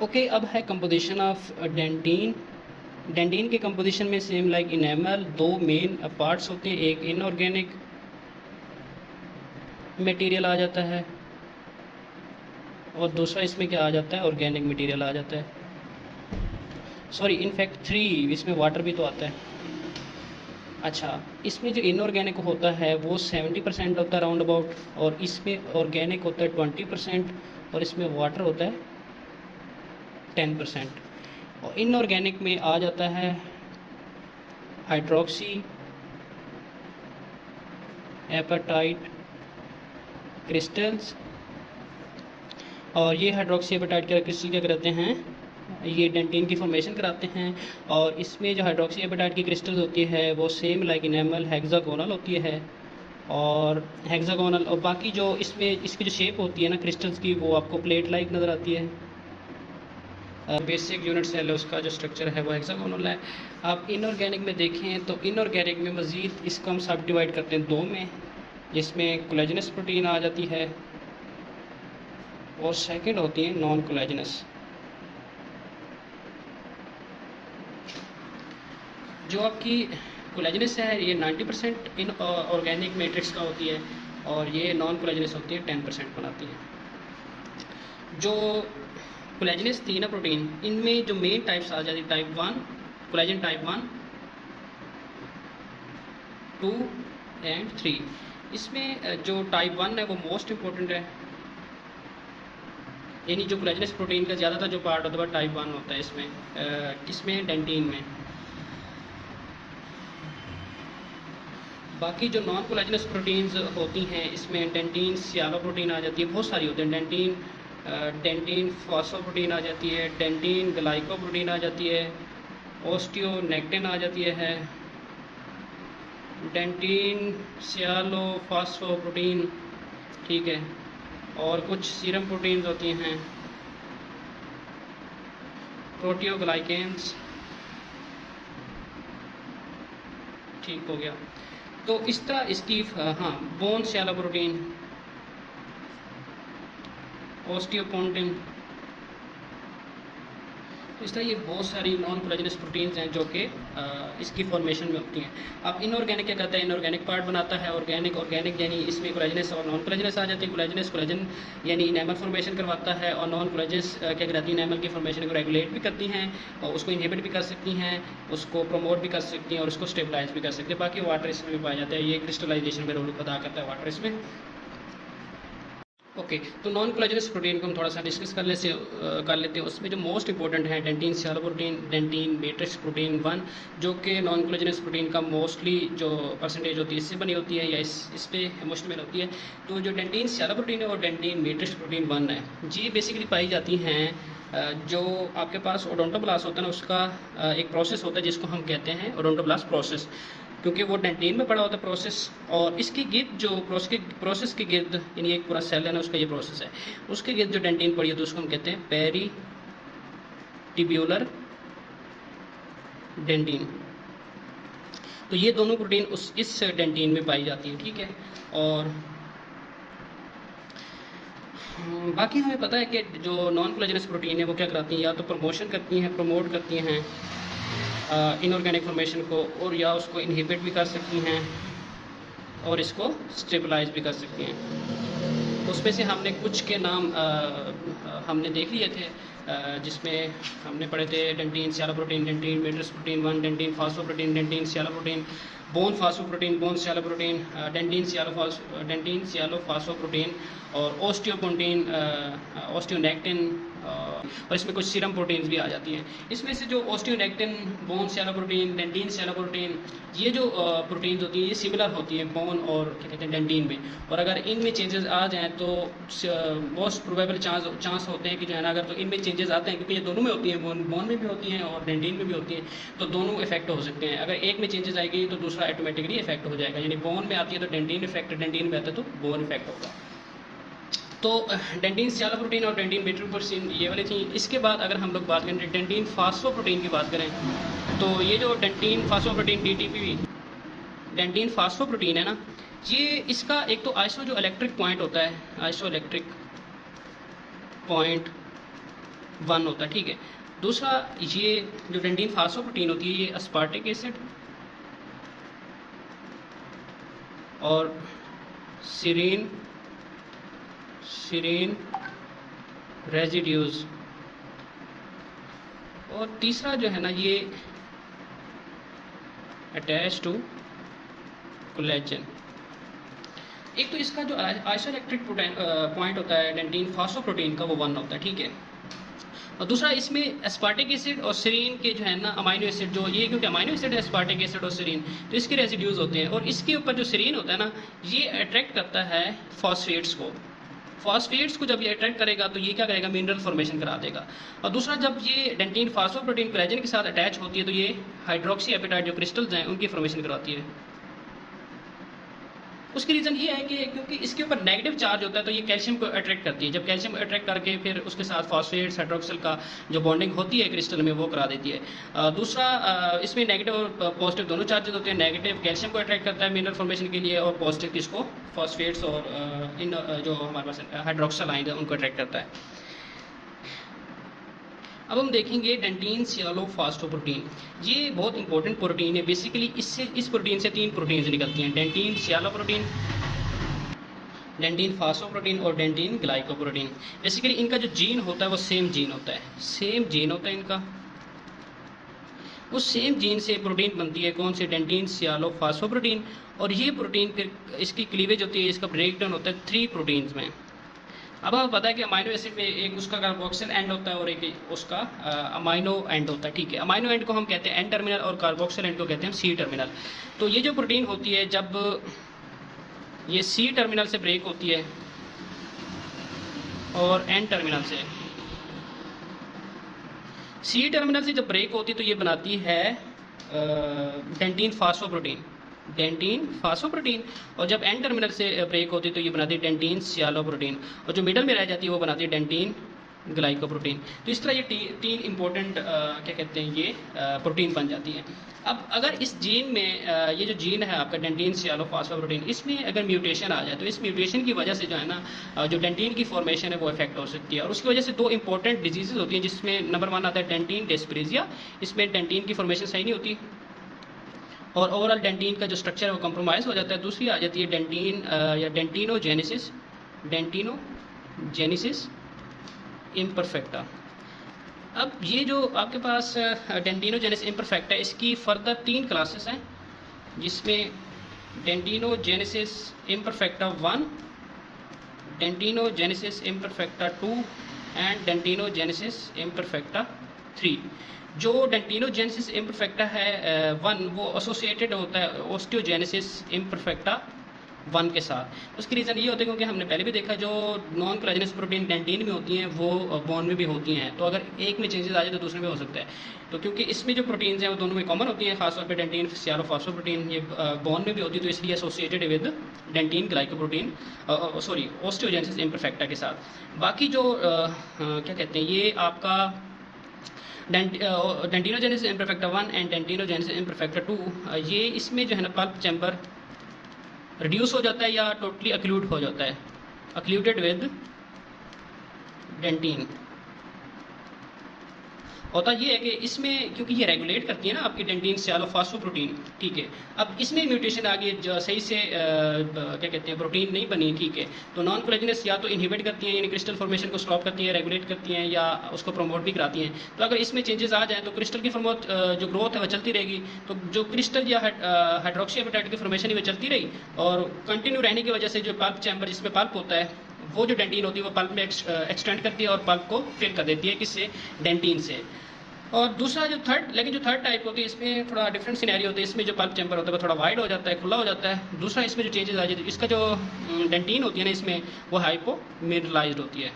Okay, अब है composition of dentine. Dentine के कंपोजिशन में सेम लाइक इनेमल दो मेन पार्ट्स होते हैं, एक इनऑर्गेनिक मटेरियल आ जाता है और दूसरा इसमें क्या आ जाता है, ऑर्गेनिक मटेरियल आ जाता है। सॉरी, इनफैक्ट थ्री, इसमें वाटर भी तो आता है। अच्छा, इसमें जो इनऑर्गेनिक होता है वो 70% होता है राउंड अबाउट, और इसमें ऑर्गेनिक होता है 20%, और इसमें वाटर होता है 10%। और इनऑर्गेनिक में आ जाता है हाइड्रोक्सी एपेटाइट क्रिस्टल्स, और ये हाइड्रोक्सी एपेटाइट के क्रिस्टल क्या कराते हैं, ये डेंटीन की फॉर्मेशन कराते हैं। और इसमें जो हाइड्रोक्सी एपेटाइट की क्रिस्टल्स होती है वो सेम लाइक इनेमल हेक्सागोनल होती है, और हेक्सागोनल, और बाकी जो इसमें इसकी जो शेप होती है ना क्रिस्टल्स की, वो आपको प्लेट लाइक नज़र आती है। बेसिक यूनिट सेल है उसका जो स्ट्रक्चर है वो हेक्सागोनल है। आप इनऑर्गेनिक में देखें तो इनऑर्गेनिक में मज़ीद इसको हम सब डिवाइड करते हैं दो में, जिसमें कोलेजनस प्रोटीन आ जाती है और सेकंड होती है नॉन कोलेजनस। जो आपकी कोलेजनस है ये 90% इन ऑर्गेनिक मैट्रिक्स का होती है, और ये नॉन कोलेजनस होती है 10% बनाती है। जो कोलेजनस थी ना प्रोटीन, इनमें जो मेन टाइप्स आ जाती है टाइप 1 कोलेजन, टाइप 1, 2 एंड 3। इसमें जो टाइप 1 है वो मोस्ट इम्पोर्टेंट है, यानी जो कोलेजनस प्रोटीन का ज़्यादातर जो पार्ट होता है टाइप 1 होता है इसमें डेंटीन में। बाकी जो नॉन कोलेजनस प्रोटीन्स होती हैं इसमें डेंटीन सियालो प्रोटीन आ जाती है, बहुत सारी होती है, डेंटीन फॉस्फोप्रोटीन आ जाती है, डेंटीन ग्लाइकोप्रोटीन आ जाती है, ओस्टियोनेक्टिन आ जाती है, डेंटीन सियालो फॉस्फोप्रोटीन, ठीक है, और कुछ सीरम प्रोटीन्स होती हैं, प्रोटियोग्लाइकेन्स, ठीक हो गया। तो इस तरह इसकी हाँ, बोन सियालो प्रोटीन, ओस्टियोपोन्टिन, तो इस तरह ये बहुत सारी नॉन कोलेजनस प्रोटीन्स हैं जो कि इसकी फॉर्मेशन में होती हैं। अब इनऑर्गेनिक क्या करता है, इनऑर्गेनिक पार्ट बनाता है, ऑर्गेनिक यानी इसमें कोलेजनस और नॉन कोलेजनस आ जाती है। कोलेजन यानी इनेमल फॉर्मेशन करवाता है, और नॉन कोलेजनस क्या कराती है, इनेमल की फॉर्मेशन को रेगुलेट भी करती हैं, और उसको इनहिबिट भी कर सकती हैं, उसको प्रमोट भी कर सकती हैं, और उसको स्टेबलाइज भी कर सकती हैं। बाकी वाटर इसमें भी पाया जाता है, ये क्रिस्टलाइजेशन में रोल अदा करता है वाटर इसमें। ओके, तो नॉन कोलेजनस प्रोटीन को हम थोड़ा सा डिस्कस कर लेते हैं। उसमें जो मोस्ट इंपॉर्टेंट है dentin sialoprotein, dentin matrix protein 1, जो कि नॉन कोलेजनस प्रोटीन का मोस्टली जो परसेंटेज होती है इससे बनी होती है, या इस पे मुश्तमिल होती है। तो जो डेंटीन सियालो प्रोटीन है और डेंटीन मैट्रिक्स प्रोटीन 1 है, ये बेसिकली पाई जाती हैं जो आपके पास ओडोंटोब्लास्ट होता है ना, उसका एक प्रोसेस होता है जिसको हम कहते हैं ओडोंटोब्लास्ट प्रोसेस, क्योंकि वो डेंटीन में पड़ा होता है प्रोसेस, और इसके गिर्द जो प्रोसेस के गिर्द, यानी एक पूरा सेल है ना उसका ये प्रोसेस है, उसके गिर्द जो डेंटीन पड़ी होती है उसको हम कहते हैं पेरी टिब्यूलर डेंटीन। तो ये दोनों प्रोटीन इस डेंटीन में पाई जाती है, ठीक है। और बाकी हमें पता है कि जो नॉन कोलेजनस प्रोटीन है वो क्या कराती हैं, या तो प्रमोट करती हैं इनऑर्गेनिक फॉर्मेशन को, और या उसको इनहिबिट भी कर सकती हैं, और इसको स्टेबलाइज भी कर सकती हैं। उसमें से हमने कुछ के नाम हमने देख लिए थे, जिसमें हमने पढ़े थे dentin sialoprotein, dentin matrix protein 1, dentin phosphoprotein, dentin sialoprotein, bone phosphoprotein, bone sialoprotein, dentin sialophosphoprotein, और ओस्टियोपोन्टीन, ओस्टियोनेक्टिन, और इसमें कुछ सीरम प्रोटीन्स भी आ जाती हैं। इसमें से जो ओस्टियोनेक्टिन, bone sialoprotein, dentin सियालो protein, ये जो प्रोटीन्स होती हैं ये सिमिलर होती हैं बोन और क्या कहते हैं डेंटीन में, और अगर इनमें चेंजेस आ जाएँ तो मोस्ट प्रोबेबल चांस होते हैं कि जो है ना, अगर तो इनमें चेंजेस आते हैं, क्योंकि ये दोनों में होती हैं, बोन में भी होती हैं और डेंटीन में भी होती हैं, तो दोनों इफेक्ट हो सकते हैं। अगर एक में चेंजेस आएगी तो दूसरा ऑटोमेटिकली इफेक्ट हो जाएगा, यानी बोन में आती है तो डेंटीन इफेक्ट, डेंटीन में आता है तो बोन इफेक्ट होगा। तो डेंटीन सियालो प्रोटीन और डेंटीन मैट्रिक्स प्रोटीन ये वाली थी। इसके बाद अगर हम लोग बात करें डेंटीन फास्फोप्रोटीन की बात करें, तो ये जो डेंटीन फास्फोप्रोटीन DTP, डेंटीन फास्फोप्रोटीन है ना, ये इसका एक तो आइसो जो इलेक्ट्रिक पॉइंट होता है, आइसो इलेक्ट्रिक पॉइंट 1 होता है, ठीक है। दूसरा ये जो डेंटीन फास्फोप्रोटीन होती है ये अस्पार्टिक एसिड और सीरीन रेजिड्यूज, और तीसरा जो है ना ये अटैच टू कोलेजन। एक तो इसका जो आइसोइलेक्ट्रिक पॉइंट होता है डेंटीन फास्फोप्रोटीन का वो 1 होता है, ठीक है। और दूसरा इसमें एस्पार्टिक एसिड और सीरीन के जो है ना अमाइनो एसिड, जो ये क्योंकि अमाइनो एसिड है एस्पार्टिक एसिड और सीरीन, तो इसके रेसिड्यूज होते हैं, और इसके ऊपर जो सीरीन होता है ना ये अट्रैक्ट करता है फॉस्फेट्स को। फॉस्फेट्स को जब ये अट्रैक्ट करेगा तो ये क्या करेगा, मिनरल फॉर्मेशन करा देगा। और दूसरा जब ये डेंटीन फास्फोप्रोटीन कोलेजन के साथ अटैच होती है तो ये हाइड्रोक्सी एपेटाइट जो क्रिस्टल्स हैं उनकी फॉर्मेशन करवाती है। उसकी रीज़न ये है कि क्योंकि इसके ऊपर नेगेटिव चार्ज होता है तो ये कैल्शियम को अट्रैक्ट करती है। जब कैल्शियम अट्रैक्ट करके फिर उसके साथ फॉस्फेट्स हाइड्रोक्सिल का जो बॉन्डिंग होती है क्रिस्टल में वो करा देती है। दूसरा इसमें नेगेटिव और पॉजिटिव दोनों चार्जेस होते हैं। नेगेटिव कैल्शियम को अट्रैक्ट करता है मिनरल फॉर्मेशन के लिए, और पॉजिटिव किसको, फॉस्फेट्स और इन जो हमारे पास हाइड्रोक्सिल आयन है उनको अट्रैक्ट करता है। अब हम देखेंगे डेंटीन सियालोफास्फोप्रोटीन। ये बहुत इंपॉर्टेंट प्रोटीन है। बेसिकली इस प्रोटीन से 3 प्रोटीन्स निकलती हैं, डेंटीन सियालोप्रोटीन, डेंटीन फास्फोप्रोटीन और डेंटीन ग्लाइकोप्रोटीन। बेसिकली इनका जो जीन होता है वो सेम जीन होता है, इनका। उस सेम जीन से प्रोटीन बनती है, कौन सी, डेंटीन सियालोफास्फोप्रोटीन। और ये प्रोटीन फिर इसकी क्लीवेज होती है, इसका ब्रेकडाउन होता है 3 प्रोटीन्स में। अब हमें पता है कि अमाइनो एसिड में एक उसका कार्बोक्सिल एंड होता है और एक उसका अमाइनो एंड होता है, ठीक है। अमाइनो एंड को हम कहते हैं एन टर्मिनल और कार्बोक्सिल एंड को कहते हैं सी टर्मिनल। तो ये जो प्रोटीन होती है जब ये सी टर्मिनल से ब्रेक होती है और एन टर्मिनल से, सी टर्मिनल से जब ब्रेक होती है तो ये बनाती है डेंटीन फास्फोप्रोटीन, और जब एन टर्मिनल से ब्रेक होती है तो ये बनाती है डेंटीन सियालोप्रोटीन, और जो मिडल में रह जाती है वो बनाती है डेंटीन ग्लाइकोप्रोटीन। तो इस तरह ये 3 इंपॉर्टेंट क्या कहते हैं ये प्रोटीन बन जाती है। अब अगर इस जीन में ये जो जीन है आपका डेंटीन सियालोफास्फोप्रोटीन, इसमें अगर म्यूटेशन आ जाए तो इस म्यूटेशन की वजह से जो है ना जो डेंटीन की फॉर्मेशन है वो इफेक्ट हो सकती है। और उसकी वजह से 2 इंपॉर्टेंट डिजीजेज होती हैं, जिसमें नंबर 1 आता है डेंटीन डिस्प्लेसिया। इसमें डेंटीन की फॉर्मेशन सही नहीं होती और ओवरऑल डेंटीन का जो स्ट्रक्चर है वो कंप्रोमाइज़ हो जाता है। दूसरी आ जाती है डेंटीन या डेंटिनोजेनेसिस इम्परफेक्टा। अब ये जो आपके पास डेंटिनोजेनेसिस इम्परफेक्टा, इसकी फर्दर 3 क्लासेस हैं, जिसमें डेंटिनोजेनेसिस इम्परफेक्टा 1, डेंटिनोजेनेसिस इम्परफेक्टा 2 एंड डेंटिनोजेनेसिस इम्परफेक्टा 3। जो डेंटिनोजेनेसिस इम्परफेक्टा है 1 वो एसोसिएटेड होता है ऑस्टियोजेनेसिस इम्परफेक्टा 1 के साथ। उसकी रीज़न ये होता है क्योंकि हमने पहले भी देखा जो नॉन कोलेजनस प्रोटीन डेंटीन में होती हैं वो बोन में भी होती हैं, तो अगर एक में चेंजेस आ जाए तो दूसरे में हो सकता है। तो क्योंकि इसमें जो प्रोटीन्स हैं वो दोनों में कॉमन होती हैं, खासतौर पे डेंटीन सियालोफास्फोप्रोटीन ये बोन में भी होती है, तो इसलिए associated with dentine glycoprotein osteogenesis imperfecta के साथ। बाकी जो क्या कहते हैं ये आपका डेंटिनोजेनेसिस इम्परफेक्टा 1 एंड डेंटिनोजेनेसिस इम्परफेक्टा 2, ये इसमें जो है ना पल्प चैम्बर रिड्यूस हो जाता है या टोटली अक्लूड हो जाता है, अक्लूडेड विद डेंटीन। होता ये है कि इसमें क्योंकि ये रेगुलेट करती है ना आपकी डेंटीन सियालोफास्फोप्रोटीन, ठीक है। अब इसमें म्यूटेशन आ गई, जो सही से क्या कहते हैं प्रोटीन नहीं बनी, ठीक है। तो नॉन कोलेजनस या तो इनहिबिट करती हैं यानी क्रिस्टल फॉर्मेशन को स्टॉप करती हैं, रेगुलेट करती हैं, या उसको प्रमोट भी कराती हैं। तो अगर इसमें चेंजेस आ जाए तो क्रिस्टल की जो ग्रोथ है वो चलती रहेगी। तो जो क्रिस्टल या हाइड्रोक्सी एपेटाइट की फॉर्मेशन है वो चलती रही, और कंटिन्यू रहने की वजह से जो पल्प चैम्बर जिसमें पल्प होता है वो जो डेंटीन होती है वो पल्प में एक्सटेंड करती है और पल्प को फिल कर देती है, किससे, डेंटीन से। और दूसरा जो थर्ड टाइप होती है इसमें थोड़ा डिफरेंट सिनेरियो होती है। इसमें जो पल्प चैम्बर होता है वो थोड़ा वाइड हो जाता है, खुला हो जाता है। दूसरा इसमें जो चेंजेस आ जाती है, इसका जो डेंटीन होती है ना इसमें वो हाइपो मिनरलाइज्ड होती है।